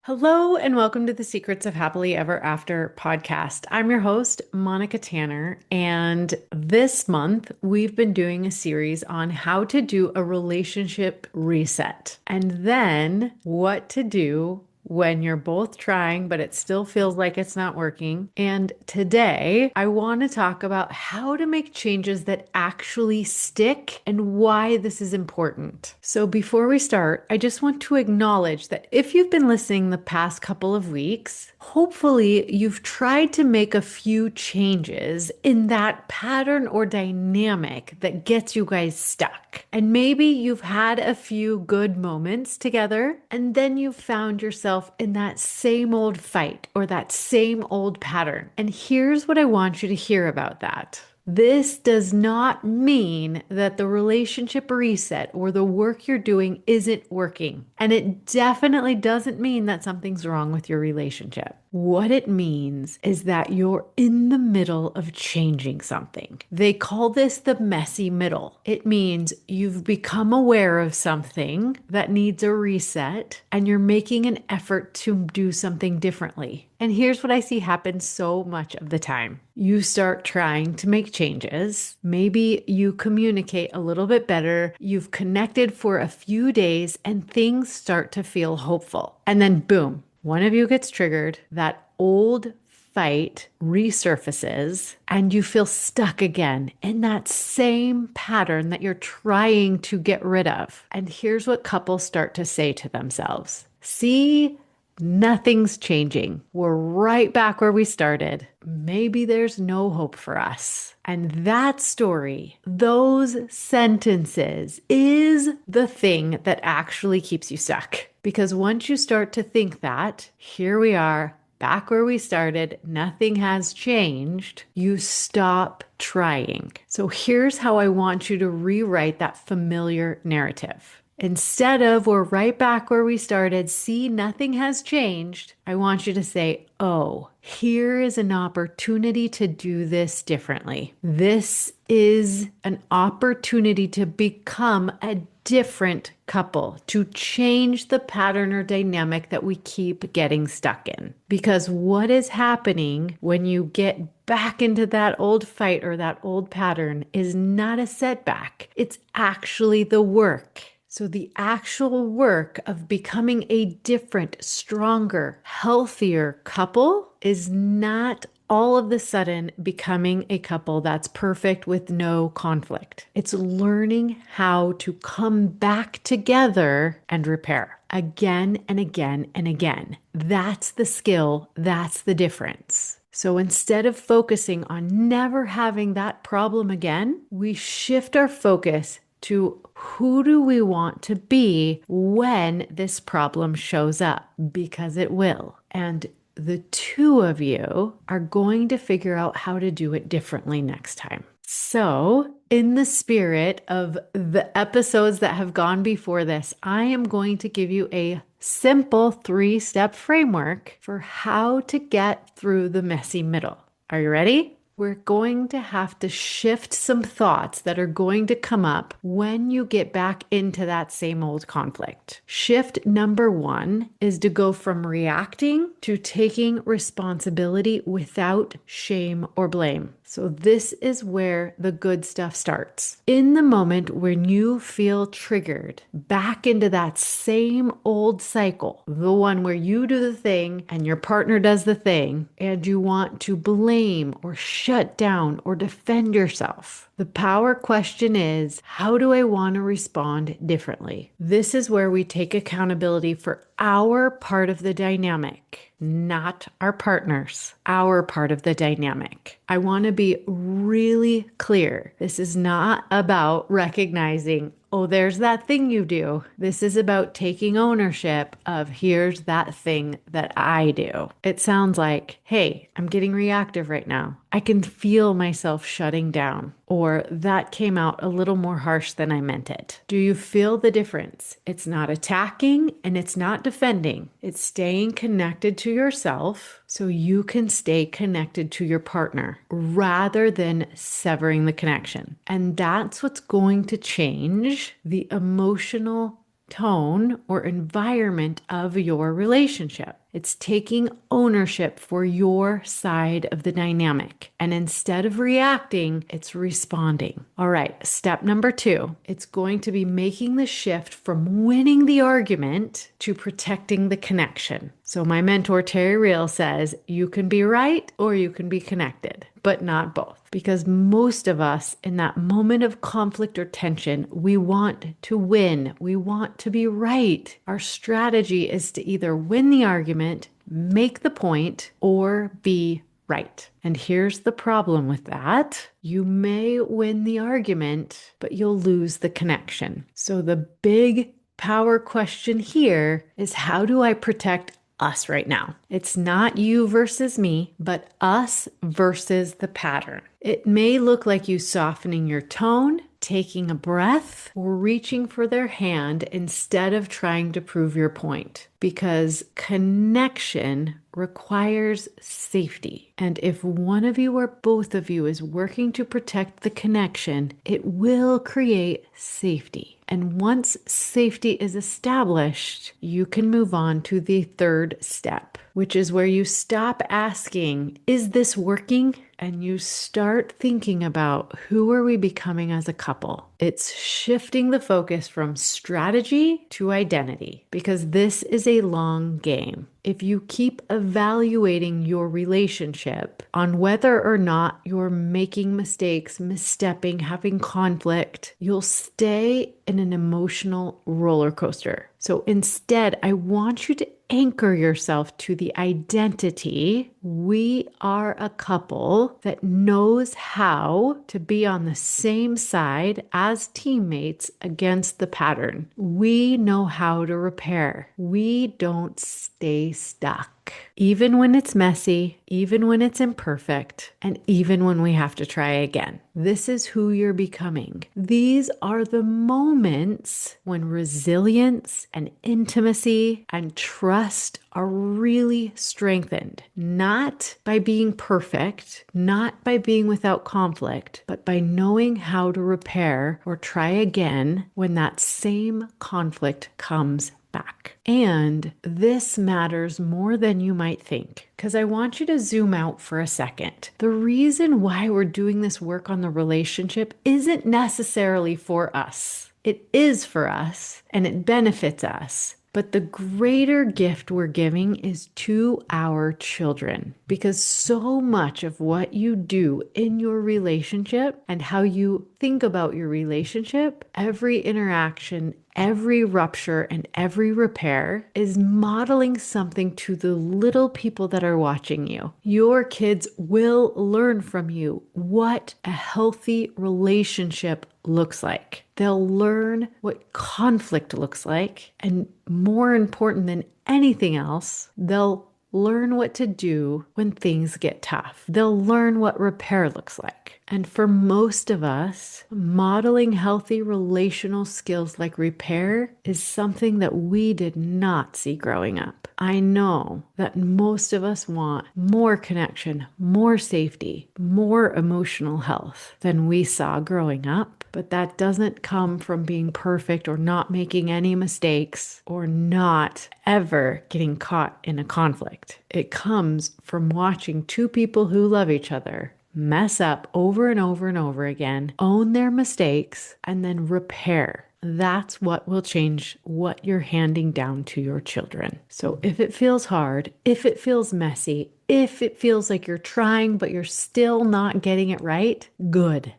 Hello, and welcome to the Secrets of Happily Ever After podcast. I'm your host, Monica Tanner, and this month we've been doing a series on how to do a relationship reset and then what to do when you're both trying, but it still feels like it's not working. And today I want to talk about how to make changes that actually stick and why this is important. So before we start, I just want to acknowledge that if you've been listening the past couple of weeks, hopefully you've tried to make a few changes in that pattern or dynamic that gets you guys stuck. And maybe you've had a few good moments together, and then you've found yourself in that same old fight or that same old pattern. And here's what I want you to hear about that. This does not mean that the relationship reset or the work you're doing isn't working. And it definitely doesn't mean that something's wrong with your relationship. What it means is that you're in the middle of changing something. They call this the messy middle. It means you've become aware of something that needs a reset and you're making an effort to do something differently. And here's what I see happen so much of the time. You start trying to make changes. Maybe you communicate a little bit better. You've connected for a few days and things start to feel hopeful. And then boom, one of you gets triggered. That old fight resurfaces and you feel stuck again in that same pattern that you're trying to get rid of. And here's what couples start to say to themselves. See, nothing's changing. We're right back where we started. Maybe there's no hope for us. And that story, those sentences, is the thing that actually keeps you stuck. Because once you start to think that, here we are, back where we started, nothing has changed, you stop trying. So here's how I want you to rewrite that familiar narrative. Instead of we're right back where we started, see, nothing has changed, I want you to say, oh, here is an opportunity to do this differently. This is an opportunity to become a different couple, to change the pattern or dynamic that we keep getting stuck in. Because what is happening when you get back into that old fight or that old pattern is not a setback. It's actually the work. So the actual work of becoming a different, stronger, healthier couple is not all of a sudden becoming a couple that's perfect with no conflict. It's learning how to come back together and repair again and again and again. That's the skill. That's the difference. So instead of focusing on never having that problem again, we shift our focus to who do we want to be when this problem shows up? Because it will. And the two of you are going to figure out how to do it differently next time. So, in the spirit of the episodes that have gone before this, I am going to give you a simple 3-step framework for how to get through the messy middle. Are you ready? We're going to have to shift some thoughts that are going to come up when you get back into that same old conflict. Shift number 1 is to go from reacting to taking responsibility without shame or blame. So this is where the good stuff starts. In the moment when you feel triggered back into that same old cycle, the one where you do the thing and your partner does the thing, and you want to blame or shut down or defend yourself, the power question is, how do I want to respond differently? This is where we take accountability for our part of the dynamic, not our partner's, our part of the dynamic. I want to be really clear. This is not about recognizing, oh, there's that thing you do. This is about taking ownership of here's that thing that I do. It sounds like, hey, I'm getting reactive right now. I can feel myself shutting down. Or that came out a little more harsh than I meant it. Do you feel the difference? It's not attacking and it's not defending. It's staying connected to yourself so you can stay connected to your partner rather than severing the connection. And that's what's going to change the emotional tone, or environment of your relationship. It's taking ownership for your side of the dynamic. And instead of reacting, it's responding. All right, step number 2, it's going to be making the shift from winning the argument to protecting the connection. So my mentor, Terry Real, says you can be right or you can be connected, but not both. Because most of us in that moment of conflict or tension, we want to win. We want to be right. Our strategy is to either win the argument, make the point, or be right. And here's the problem with that. You may win the argument, but you'll lose the connection. So the big power question here is, how do I protect us right now? It's not you versus me, but us versus the pattern. It may look like you softening your tone, taking a breath, or reaching for their hand instead of trying to prove your point. Because connection requires safety. And if one of you or both of you is working to protect the connection, it will create safety. And once safety is established, you can move on to the third step, which is where you stop asking, is this working? And you start thinking about, who are we becoming as a couple? It's shifting the focus from strategy to identity, because this is a long game. If you keep evaluating your relationship on whether or not you're making mistakes, misstepping, having conflict, you'll stay in an emotional roller coaster. So instead, I want you to anchor yourself to the identity. We are a couple that knows how to be on the same side as teammates against the pattern. We know how to repair. We don't stay stuck. Even when it's messy, even when it's imperfect, and even when we have to try again. This is who you're becoming. These are the moments when resilience and intimacy and trust are really strengthened, not by being perfect, not by being without conflict, but by knowing how to repair or try again when that same conflict comes back. And this matters more than you might think, because I want you to zoom out for a second. The reason why we're doing this work on the relationship isn't necessarily for us. It is for us and it benefits us. But the greater gift we're giving is to our children, because so much of what you do in your relationship and how you think about your relationship, every interaction, every rupture, and every repair is modeling something to the little people that are watching you. Your kids will learn from you what a healthy relationship looks like. They'll learn what conflict looks like, and more important than anything else, they'll learn what to do when things get tough. They'll learn what repair looks like. And for most of us, modeling healthy relational skills like repair is something that we did not see growing up. I know that most of us want more connection, more safety, more emotional health than we saw growing up. But that doesn't come from being perfect or not making any mistakes or not ever getting caught in a conflict. It comes from watching two people who love each other mess up over and over and over again, own their mistakes, and then repair. That's what will change what you're handing down to your children. So if it feels hard, if it feels messy, if it feels like you're trying but you're still not getting it right, good.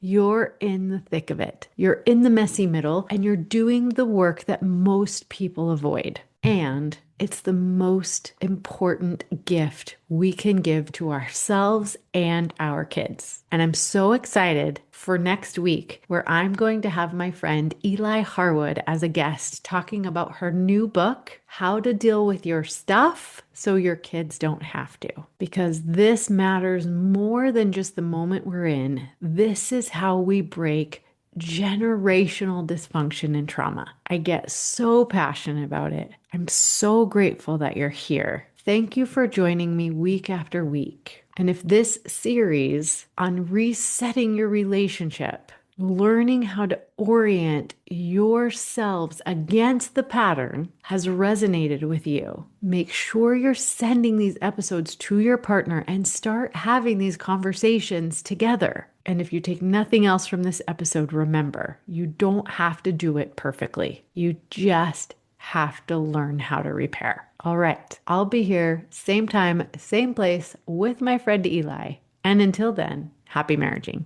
You're in the thick of it. You're in the messy middle, and you're doing the work that most people avoid. And it's the most important gift we can give to ourselves and our kids. And I'm so excited for next week, where I'm going to have my friend Eli Harwood as a guest talking about her new book, How to Deal with Your Stuff So Your Kids Don't Have to. Because this matters more than just the moment we're in. This is how we break generational dysfunction and trauma. I get so passionate about it. I'm so grateful that you're here. Thank you for joining me week after week. And if this series on resetting your relationship learning how to orient yourselves against the pattern has resonated with you, make sure you're sending these episodes to your partner and start having these conversations together. And if you take nothing else from this episode, remember, you don't have to do it perfectly. You just have to learn how to repair. All right, I'll be here, same time, same place with my friend Eli. And until then, happy marriaging.